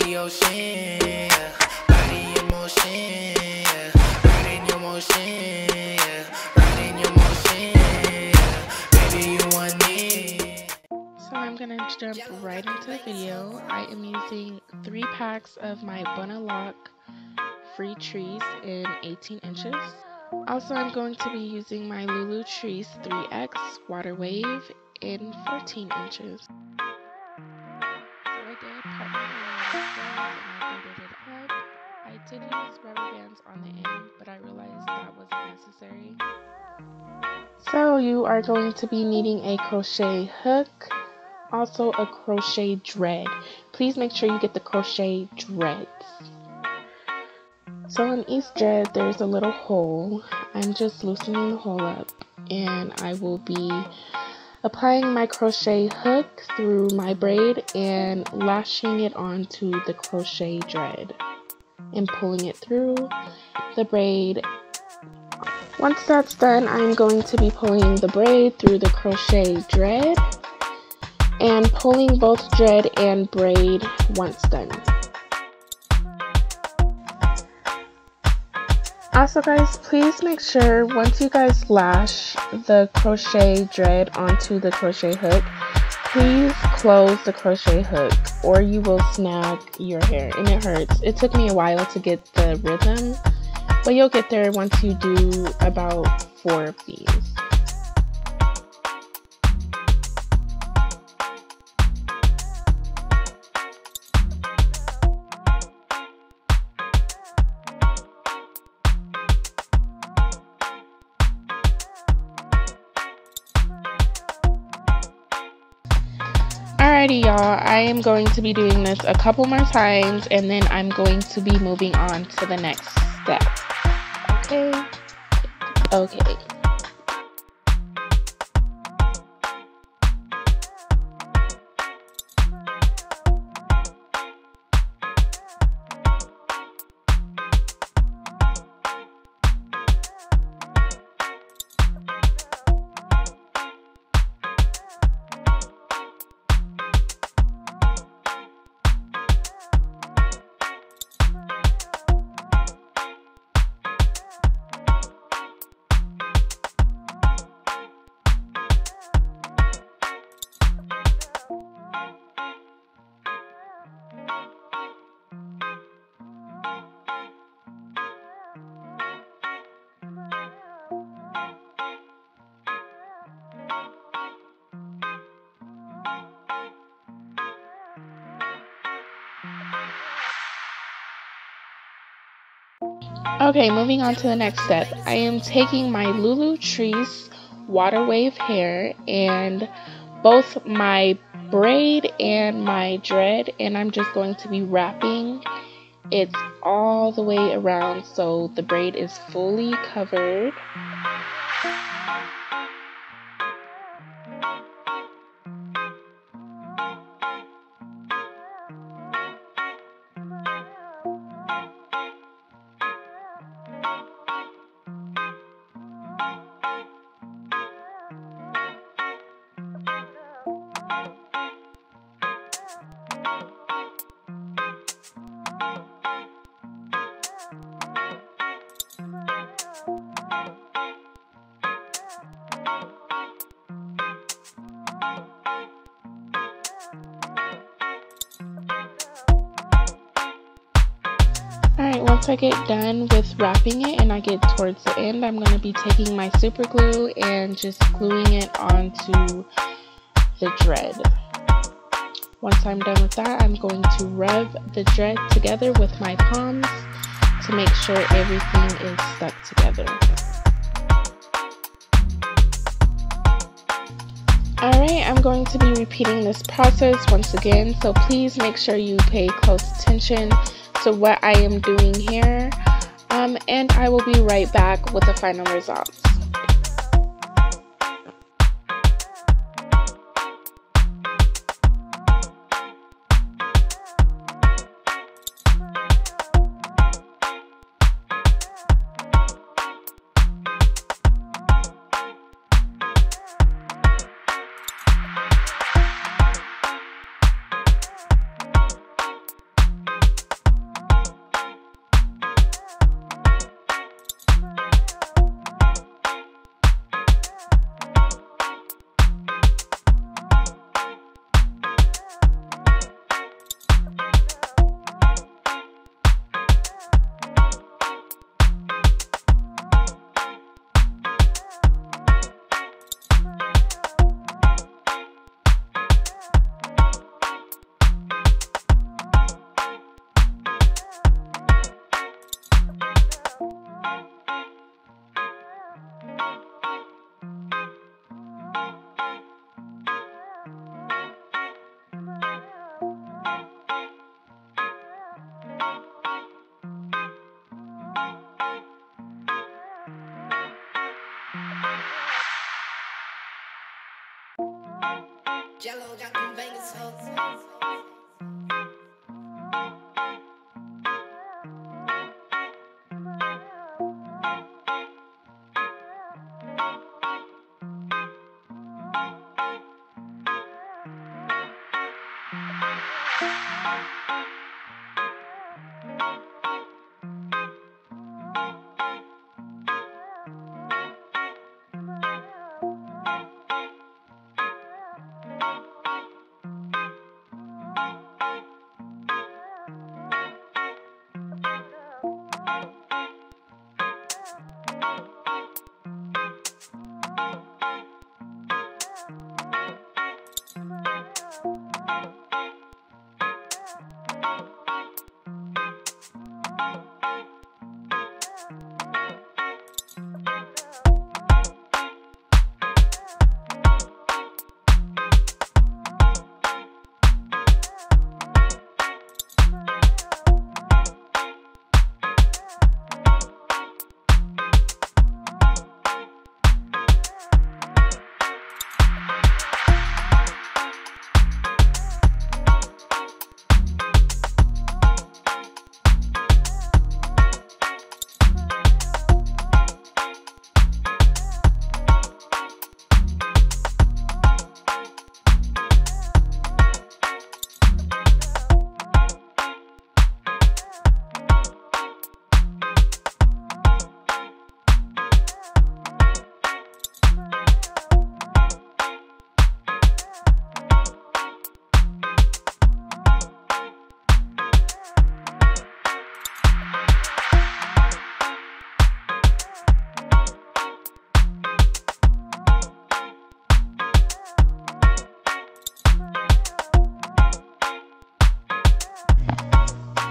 the ocean, yeah. Riding in motion, yeah. Riding your motion, yeah. Riding your motion, yeah. Baby, you want me. So I'm gonna jump right into the video. I am using 3 packs of my Bona Freetress in 18 inches. Also, I'm going to be using my Lulutress 3X waterwave in 14 inches. So I did part my hair and I braided it up. I did use rubber bands on the end, but I realized that wasn't necessary. So you are going to be needing a crochet hook, also a crochet thread. Please make sure you get the crochet threads. So in each thread there's a little hole. I'm just loosening the hole up, and I will be applying my crochet hook through my braid and lashing it onto the crochet thread and pulling it through the braid. Once that's done, I'm going to be pulling the braid through the crochet thread and pulling both thread and braid once done. Also guys, please make sure once you guys lash the crochet thread onto the crochet hook, please close the crochet hook or you will snag your hair and it hurts. It took me a while to get the rhythm, but you'll get there once you do about 4 of these. Alrighty y'all, I am going to be doing this a couple more times and then I'm going to be moving on to the next step. Okay. Okay, moving on to the next step. I am taking my Lulutress waterwave hair and both my braid and my thread, and I'm just going to be wrapping it all the way around so the braid is fully covered. Alright, once I get done with wrapping it and I get towards the end, I'm going to be taking my super glue and just gluing it onto the thread. Once I'm done with that, I'm going to rub the thread together with my palms to make sure everything is stuck together. Alright, I'm going to be repeating this process once again, so please make sure you pay close attention to what I am doing here, and I will be right back with the final results.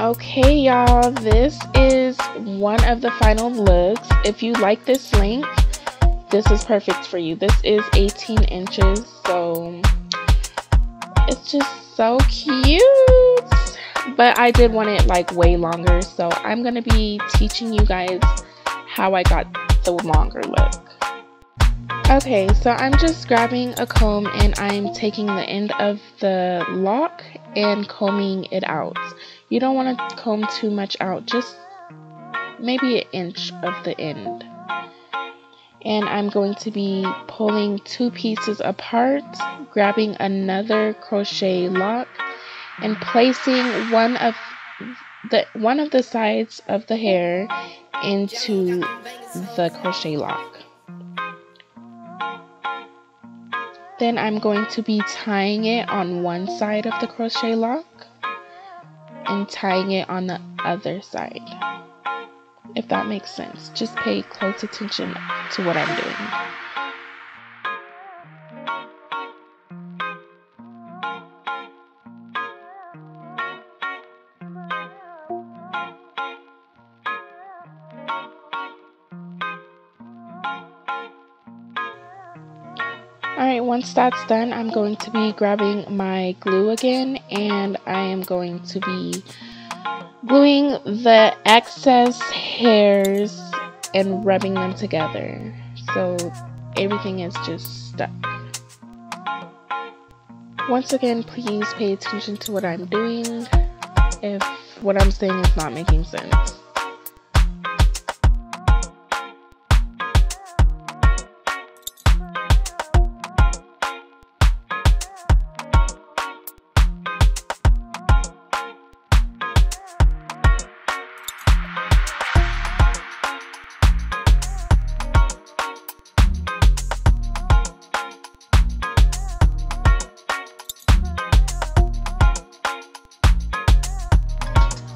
Okay, y'all, this is one of the final looks. If you like this length, this is perfect for you. This is 18 inches, so it's just so cute. But I did want it like way longer, so I'm gonna be teaching you guys how I got the longer look. Okay, so I'm just grabbing a comb and I'm taking the end of the lock and combing it out. You don't want to comb too much out, just maybe an inch of the end. And I'm going to be pulling two pieces apart, grabbing another crochet lock and placing one of the sides of the hair into the crochet lock. Then I'm going to be tying it on one side of the crochet lock and tying it on the other side. If that makes sense, just pay close attention to what I'm doing. Alright, once that's done, I'm going to be grabbing my glue again, and I am going to be gluing the excess hairs and rubbing them together so everything is just stuck. Once again, please pay attention to what I'm doing if what I'm saying is not making sense.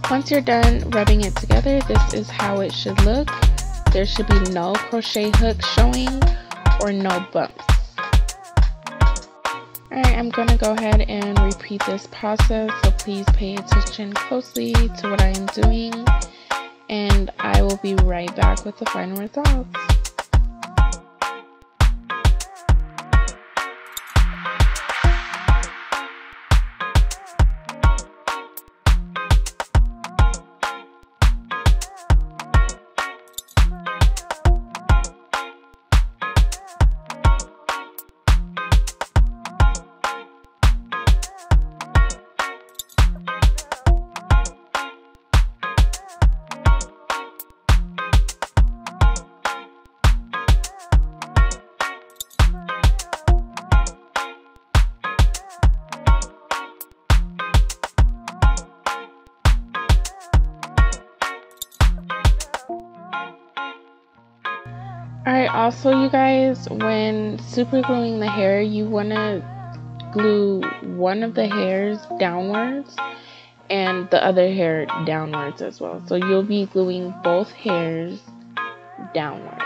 Once you're done rubbing it together, this is how it should look. There should be no crochet hooks showing or no bumps. Alright, I'm going to go ahead and repeat this process, so please pay attention closely to what I am doing, and I will be right back with the final results. Alright, also you guys, when super gluing the hair, you want to glue one of the hairs downwards and the other hair downwards as well. So you'll be gluing both hairs downwards.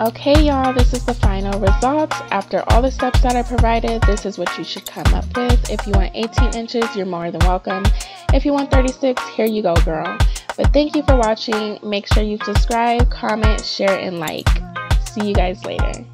Okay y'all, this is the final results. After all the steps that I provided, this is what you should come up with. If you want 18 inches, you're more than welcome. If you want 36, here you go, girl. But thank you for watching. Make sure you subscribe, comment, share, and like. See you guys later.